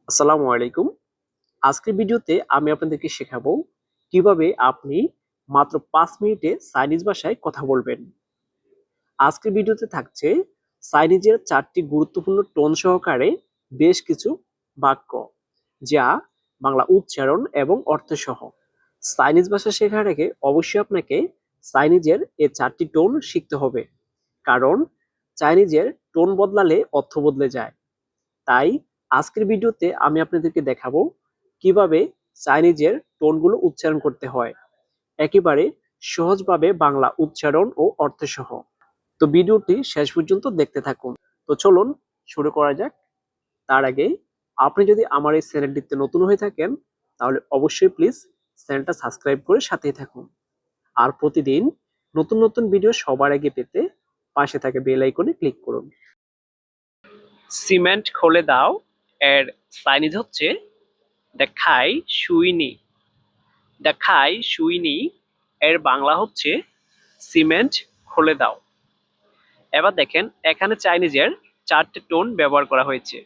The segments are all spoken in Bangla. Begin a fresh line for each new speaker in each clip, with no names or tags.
আসসালামু আলাইকুম। আজকের ভিডিওতে আমি আপনাদেরকে শেখাবো কিভাবে আপনি মাত্র 5 মিনিটে চাইনিজ ভাষায় কথা বলবেন। আজকের ভিডিওতে থাকছে চাইনিজের 4টি গুরুত্বপূর্ণ টোন সহকারে বেশ কিছু বাক্য, যা বাংলা উচ্চারণ এবং অর্থ সহ। চাইনিজ ভাষা শেখার আগে অবশ্যই আপনাকে চাইনিজের এই 4টি টোন শিখতে হবে, কারণ চাইনিজের টোন বদলালে অর্থ বদলে যায়। তাই আজকের ভিডিওতে আমি আপনাদেরকে দেখাবো কিভাবে চাইনিজের টোনগুলো উচ্চারণ করতে হয়, একেবারে সহজভাবে বাংলা উচ্চারণ ও অর্থ সহ। তো ভিডিওটি শেষ পর্যন্ত দেখতে থাকুন। তো চলুন শুরু করা যাক। তার আগে আপনি যদি আমার এই চ্যানেলটিতে নতুন হয়ে থাকেন, তাহলে অবশ্যই প্লিজ চ্যানেলটা সাবস্ক্রাইব করে সাথেই থাকুন। আর প্রতিদিন নতুন নতুন ভিডিও সবার আগে পেতে পাশে থাকা বেল আইকনে ক্লিক করুন। সিমেন্ট খুলে দাও এর চাইনিজ হচ্ছে দেখাই সুইনি। দেখাই সুইনি এর বাংলা হচ্ছে সিমেন্ট খুলে দাও। এবার দেখেন, এখানে চাইনিজের 4টে টোন ব্যবহার করা হয়েছে।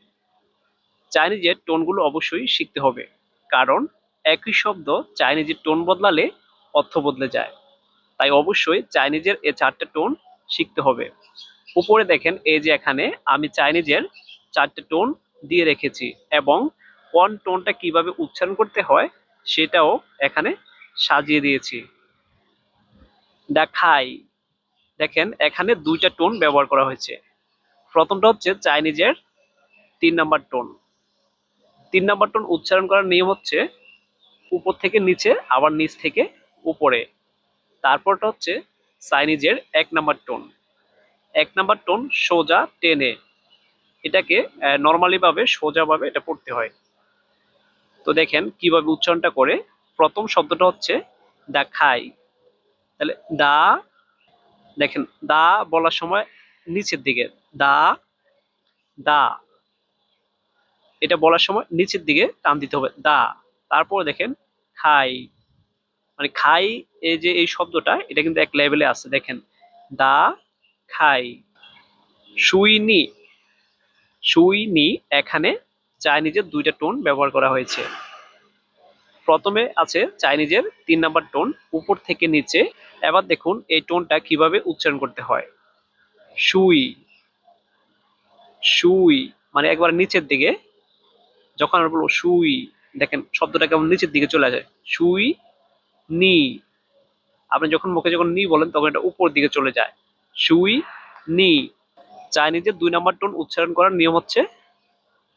চাইনিজের টোনগুলো অবশ্যই শিখতে হবে, কারণ একই শব্দ চাইনিজের টোন বদলালে অর্থ বদলে যায়। তাই অবশ্যই চাইনিজের এই 4টে টোন শিখতে হবে। উপরে দেখেন, এই যে এখানে আমি চাইনিজের 4টে টোন দিয়ে রেখেছি এবং কোন টোনটা কিভাবে উচ্চারণ করতে হয় সেটাও এখানে সাজিয়ে দিয়েছি। দেখাই, দেখেন এখানে 2টা টোন ব্যবহার করা হয়েছে। প্রথমটা হচ্ছে চাইনিজের 3 নাম্বার টোন। 3 নাম্বার টোন উচ্চারণ করার নিয়ম হচ্ছে উপর থেকে নিচে, আবার নিচ থেকে উপরে। তারপরটা হচ্ছে চাইনিজের 1 নাম্বার টোন। 1 নাম্বার টোন সোজা টেনে, এটাকে নর্মালি ভাবে সোজাভাবে এটা পড়তে হয়। তো দেখেন কিভাবে উচ্চারণটা করে। প্রথম শব্দটা হচ্ছে দেখাই, তাহলে দা, দেখেন দা বলার সময় নিচের দিকে, দা দা, এটা বলার সময় নিচের দিকে টান দিতে হবে, দা। তারপর দেখেন খাই, মানে খাই, এই যে এই শব্দটা এটা কিন্তু এক লেভেলে আছে। দেখেন দা খাই। সুইনি, সুইনি, এখানে চাইনিজের 2টা টোন ব্যবহার করা হয়েছে। প্রথমে আছে চাইনিজের 3 নাম্বার টোন উপর থেকে নিচে। এবার দেখুন এই টোনটা কিভাবে উচ্চারণ করতে হয়। সুই, সুই মানে একবার নিচের দিকে। যখন আমরা বলবো সুই, দেখেন শব্দটা কেমন নিচের দিকে চলে যায়। সুই নি, আপনি যখন মুখে যখন নি বলেন তখন এটা উপর দিকে চলে যায়। সুই নি। চাইনিজের 2 নাম্বার টোন উচ্চারণ করার নিয়ম হচ্ছে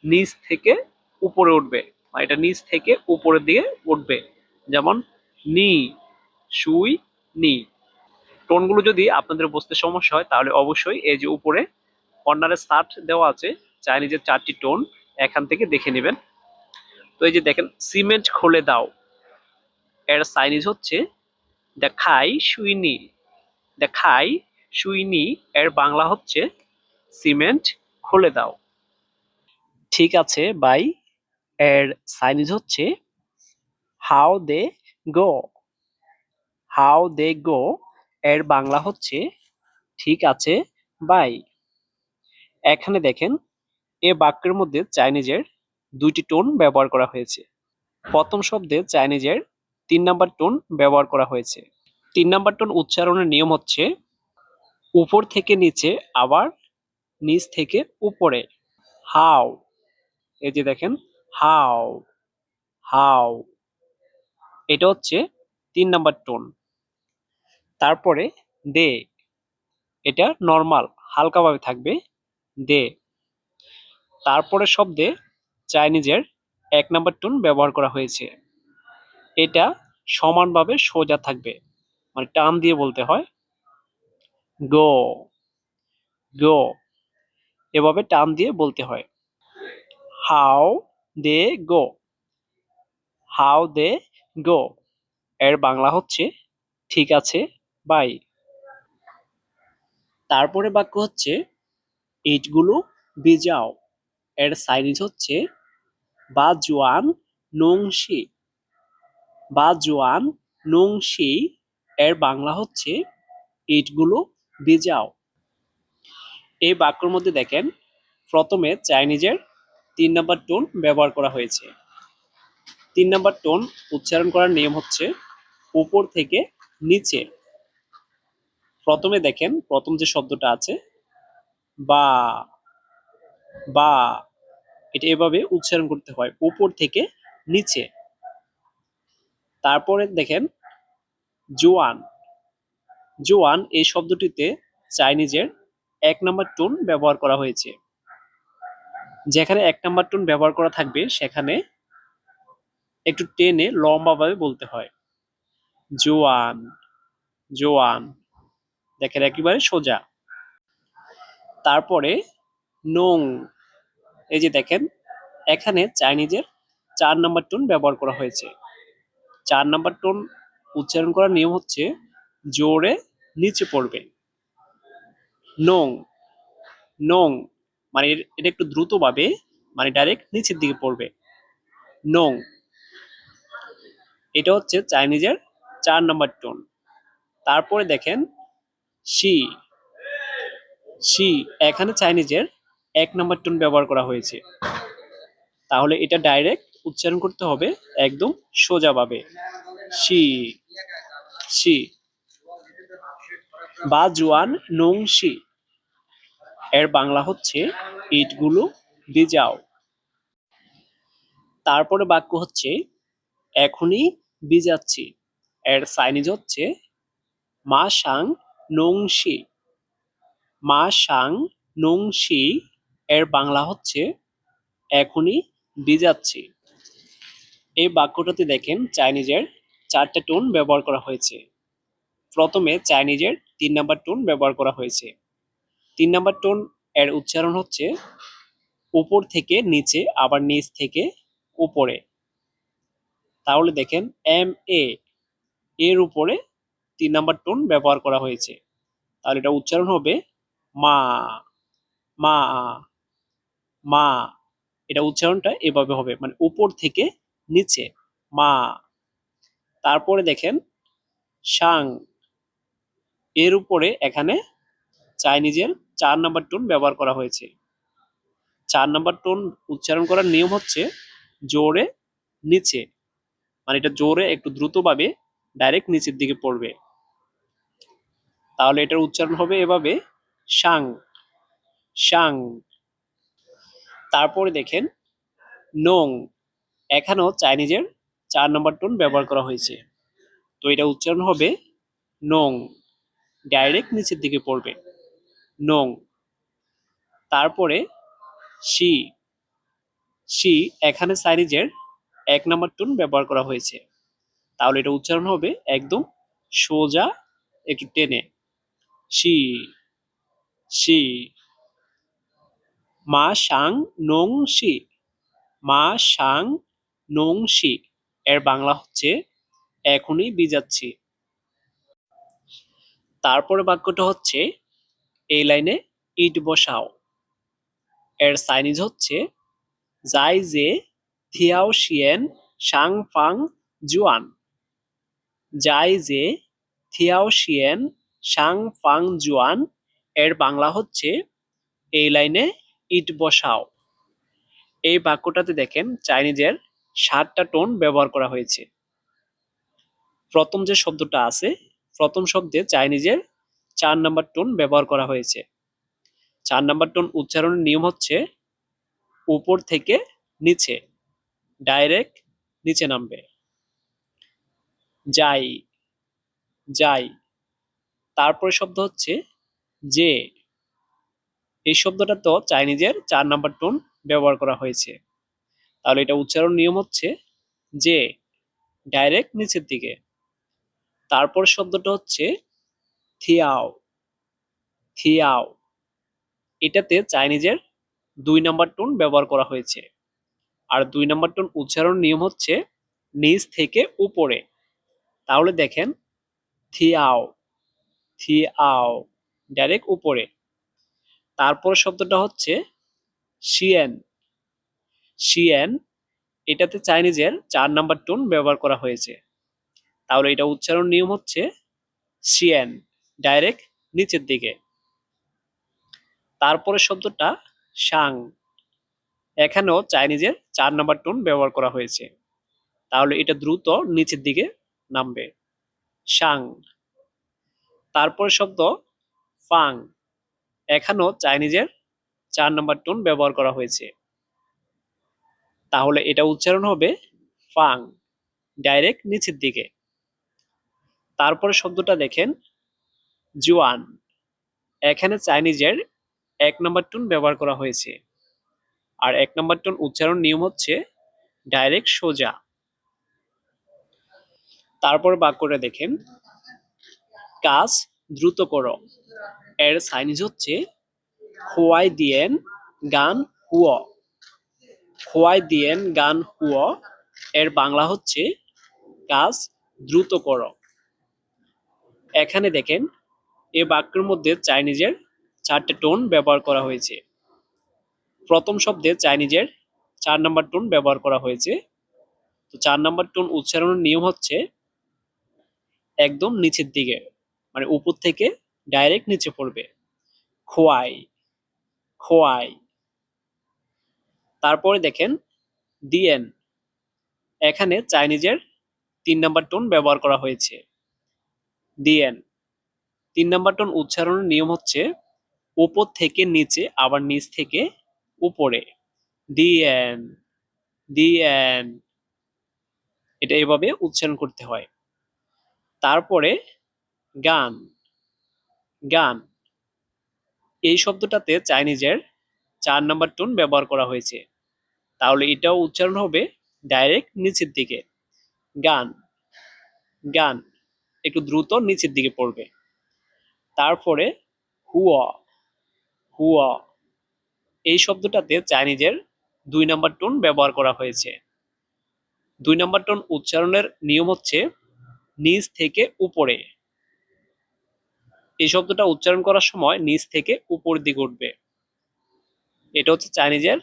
নিচ থেকে উপরে উঠবে, মানে এটা নিচ থেকে উপরের দিকে উঠবে। যেমন নি, সুই নি। টোনগুলো যদি আপনাদের বুঝতে সমস্যা হয় তাহলে অবশ্যই এই যে উপরে কর্নারে চার্ট দেওয়া আছে চাইনিজের 4টি টোন, এখান থেকে দেখে নেবেন। তো এই যে দেখেন সিমেন্ট খুলে দাও এর চাইনিজ হচ্ছে দেখাই সুইনি। দেখাই সুইনি এর বাংলা হচ্ছে সিমেন্ট খুলে দাও। ঠিক আছে বাই এর চাইনিজ হচ্ছে how they go. How they গো এর বাংলা হচ্ছে ঠিক আছে বাই। এখানে দেখেন এ বাক্যের মধ্যে চাইনিজের 2টি টোন ব্যবহার করা হয়েছে। প্রথম শব্দে চাইনিজের 3 নাম্বার টোন ব্যবহার করা হয়েছে। 3 নাম্বার টোন উচ্চারণের নিয়ম হচ্ছে উপর থেকে নিচে, আবার নিচ থেকে উপরে। হাউ, এই যে দেখেন হাউ, হাউ, এটা হচ্ছে 3 নাম্বার টোন। তারপরে দে, এটা নর্মাল হালকাভাবে থাকবে, দে। তারপরে শব্দে চাইনিজের 1 নাম্বার টোন ব্যবহার করা হয়েছে। এটা সমানভাবে সোজা থাকবে, মানে টান দিয়ে বলতে হয়। গো, গো, এভাবে টান দিয়ে বলতে হয়। How they go. How they গো এর বাংলা হচ্ছে ঠিক আছে বাই। তারপরে বাক্য হচ্ছে ইটগুলো ভিজাও এর চাইনিজ হচ্ছে বা জুয়ান নংশি। বা জুয়ান নংশি এর বাংলা হচ্ছে ইটগুলো ভিজাও। এই বাক্যের মধ্যে দেখেন প্রথমে চাইনিজের 3 নাম্বার টোন ব্যবহার করা হয়েছে। 3 নাম্বার টোন উচ্চারণ করার নিয়ম হচ্ছে উপর থেকে নিচে। প্রথমে দেখেন, প্রথম যে শব্দটা আছে বা, বা, এটা এভাবে উচ্চারণ করতে হয়, উপর থেকে নিচে। তারপরে দেখেন জোয়ান। জোয়ান এই শব্দটিতে চাইনিজের 1 নাম্বার টোন ব্যবহার করা হয়েছে। যেখানে 1 নাম্বার টোন ব্যবহার করা থাকবে সেখানে একটু টেনে লম্বাভাবে বলতে হয়, জোয়ান, জোয়ান। দেখেন একেবারে সোজা। তারপরে নোং। এই যে দেখেন, এখানে চাইনিজের 4 নাম্বার টোন ব্যবহার করা হয়েছে। 4 নাম্বার টোন উচ্চারণ করার নিয়ম হচ্ছে জোরে নিচে পড়বে, নোং, নোং। মানে এটা একটু দ্রুত ভাবে, মানে ডাইরেক্ট নিচের দিকে পড়বে, নোং। এটা হচ্ছে চাইনিজের 4 নাম্বার টোন। তারপরে দেখেন শি। শি, এখানে চাইনিজের 1 নাম্বার টোন ব্যবহার করা হয়েছে। তাহলে এটা ডাইরেক্ট উচ্চারণ করতে হবে একদম সোজাভাবে, শি, শি। বা জুয়ান নোং শি, এর বাংলা হচ্ছে ইটগুলো ভিজাও। তারপরে বাক্য হচ্ছে এখনই ভিজাচ্ছি, এর চাইনিজ হচ্ছে মা সাং নোং শি। মা সাং নোং শি, এর বাংলা হচ্ছে এখনই ভিজাচ্ছি। এই বাক্যটাতে দেখেন চাইনিজের 4টা টোন ব্যবহার করা হয়েছে। প্রথমে চাইনিজের 3 নাম্বার টোন ব্যবহার করা হয়েছে। 3 নাম্বার টোন এর উচ্চারণ হচ্ছে উপর থেকে নিচে, আবার নিচ থেকে উপরে। তাহলে দেখেন এম এ, এর উপরে 3 নাম্বার টোন ব্যবহার করা হয়েছে। তাহলে এটা উচ্চারণ হবে মা, মা, মা। এটা উচ্চারণটা এভাবে হবে, মানে উপর থেকে নিচে, মা। তারপরে দেখেন সাং, এর উপরে এখানে চাইনিজের 4 নাম্বার টোন ব্যবহার করা হয়েছে। 4 নাম্বার টোন উচ্চারণ করার নিয়ম হচ্ছে জোরে নিচে, মানে এটা জোরে একটু দ্রুতভাবে ডাইরেক্ট নিচের দিকে পড়বে। তাহলে এটার উচ্চারণ হবে এভাবে সাং, সাং। তারপরে দেখেন নোং, এখানেও চাইনিজের 4 নাম্বার টোন ব্যবহার করা হয়েছে। তো এটা উচ্চারণ হবে নোং, ডাইরেক্ট নিচের দিকে পড়বে, নোং। তারপরে শি। শি, এখানে চাইনিজের 1 নাম্বার টোন ব্যবহার করা হয়েছে। তাহলে এটা উচ্চারণ হবে একদম সোজা, একটু টেনে, শি, শি। মা সাং নোং শি, মা সাং নোং শি, এর বাংলা হচ্ছে এখনই ভিজাচ্ছি। তারপরে বাক্যটা হচ্ছে এই লাইনে ইট বসাও, এর চাইনিজ হচ্ছে জাই জে থিয়াও শিয়েন সাং ফাং জুয়ান। জাই জে থিয়াও শিয়েন সাং ফাং জুয়ান, এর বাংলা হচ্ছে এই লাইনে ইট বসাও। এই বাক্যটাতে দেখেন চাইনিজের 7টা টোন ব্যবহার করা হয়েছে। প্রথম যে শব্দটা আছে, প্রথম শব্দে চাইনিজের 4 নাম্বার টোন ব্যবহার করা হয়েছে। 4 নাম্বার টোন উচ্চারণের নিয়ম হচ্ছে উপর থেকে নিচে, ডাইরেক্ট নিচে নামবে, যাই, যাই। তারপরে শব্দ হচ্ছে যে। এই শব্দটা তো চাইনিজের 4 নাম্বার টোন ব্যবহার করা হয়েছে। তাহলে এটা উচ্চারণ নিয়ম হচ্ছে যে, ডাইরেক্ট নিচের দিকে। তারপর শব্দটা হচ্ছে থিয়াও, থিয়াও। এটাতে চাইনিজের 2 নাম্বার টোন ব্যবহার করা হয়েছে। আর 2 নাম্বার টোন উচ্চারণ নিয়ম হচ্ছে নিচ থেকে উপরে। তাহলে দেখেন থিয়াও, থিয়াও, ডাইরেক্ট উপরে। তারপর শব্দটা হচ্ছে শিয়েন, শিয়েন। এটাতে চাইনিজের 4 নাম্বার টোন ব্যবহার করা হয়েছে। তাহলে এটা উচ্চারণ নিয়ম হচ্ছে শিয়েন, ডাইরেক্ট নিচের দিকে। তারপরে শব্দটা সাং, এখানেও চাইনিজের 4 নাম্বার টোন ব্যবহার করা হয়েছে, তাহলে এটা দ্রুত নিচের দিকে নামবে। শাং। তারপর শব্দ ফাং, এখানেও চাইনিজের 4 নাম্বার টোন ব্যবহার করা হয়েছে, তাহলে এটা উচ্চারণ হবে ফাং, ডাইরেক্ট নিচের দিকে। তারপরে শব্দটা দেখেন জুয়ান, এখানে চাইনিজের 1 নাম্বার টোন ব্যবহার করা হয়েছে, আর 1 নাম্বার টোন উচ্চারণ নিয়ম হচ্ছে ডাইরেক্ট সোজা। তারপর বাক্যটা দেখেন কাজ দ্রুত করো, এর চাইনিজ হচ্ছে হোয়াই দিয়েন গান হুয়। হোয়াই দিয়েন গান হুয়, এর বাংলা হচ্ছে কাজ দ্রুত করো। এখানে দেখেন এই বাক্যের মধ্যে চাইনিজের 4টে টোন ব্যবহার করা হয়েছে। প্রথম শব্দে চাইনিজের 4 নাম্বার টোন ব্যবহার করা হয়েছে। তো 4 নাম্বার টোন উচ্চারণের নিয়ম হচ্ছে একদম নিচের দিকে, মানে উপর থেকে ডাইরেক্ট নিচে পড়বে। খোয়াই, খোয়াই। তারপরে দেখেন দিয়েন, এখানে চাইনিজের 3 নাম্বার টোন ব্যবহার করা হয়েছে। দিয়েন। 3 নাম্বার টোন উচ্চারণের নিয়ম হচ্ছে উপর থেকে নিচে, আবার নিচ থেকে উপরে। দিয়েন, দিয়েন, এটা এভাবে উচ্চারণ করতে হয়। তারপরে গান, গান, এই শব্দটাতে চাইনিজের 4 নাম্বার টোন ব্যবহার করা হয়েছে, তাহলে এটাও উচ্চারণ হবে ডাইরেক্ট নিচের দিকে। গান, গান, একটু দ্রুত নিচের দিকে পড়বে। তারপরে হুয়া, হুয়া, এই শব্দটাতে চাইনিজের 2 নাম্বার টোন ব্যবহার করা হয়েছে। 2 নাম্বার টোন উচ্চারণের নিয়ম হচ্ছে নিচ থেকে উপরে। এই শব্দটা উচ্চারণ করার সময় নিচ থেকে উপর দিকে উঠবে। এটা হচ্ছে চাইনিজের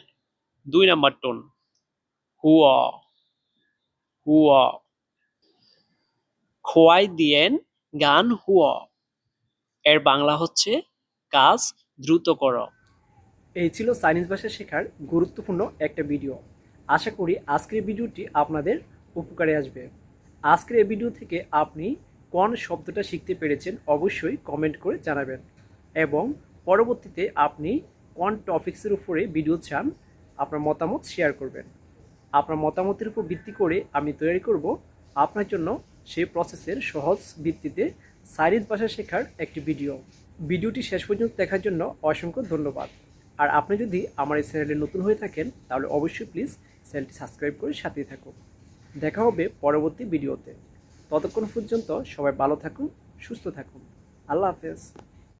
2 নাম্বার টোন, হুয়া, হুয়া। খোয়াই দিয়েন গান হুয়া, এর বাংলা হচ্ছে কাজ দ্রুত করো।
এই ছিল চাইনিজ ভাষা শেখার গুরুত্বপূর্ণ একটা ভিডিও। আশা করি আজকের এই ভিডিওটি আপনাদের উপকারে আসবে। আজকের এই ভিডিও থেকে আপনি কোন শব্দটা শিখতে পেরেছেন অবশ্যই কমেন্ট করে জানাবেন, এবং পরবর্তীতে আপনি কোন টপিকসের উপরে ভিডিও চান আপনার মতামত শেয়ার করবেন। আপনার মতামতের উপর ভিত্তি করে আমি তৈরি করব আপনার জন্য সেই প্রসেসের সহজ ভিত্তিতে চাইনিজ ভাষা শেখার একটি ভিডিও। ভিডিওটি শেষ পর্যন্ত দেখার জন্য অসংখ্য ধন্যবাদ। আর আপনি যদি আমার এই চ্যানেলে নতুন হয়ে থাকেন তাহলে অবশ্যই প্লিজ চ্যানেলটি সাবস্ক্রাইব করে সাথেই থাকুন। দেখা হবে পরবর্তী ভিডিওতে। ততক্ষণ পর্যন্ত সবাই ভালো থাকুন, সুস্থ থাকুন। আল্লাহ হাফেজ।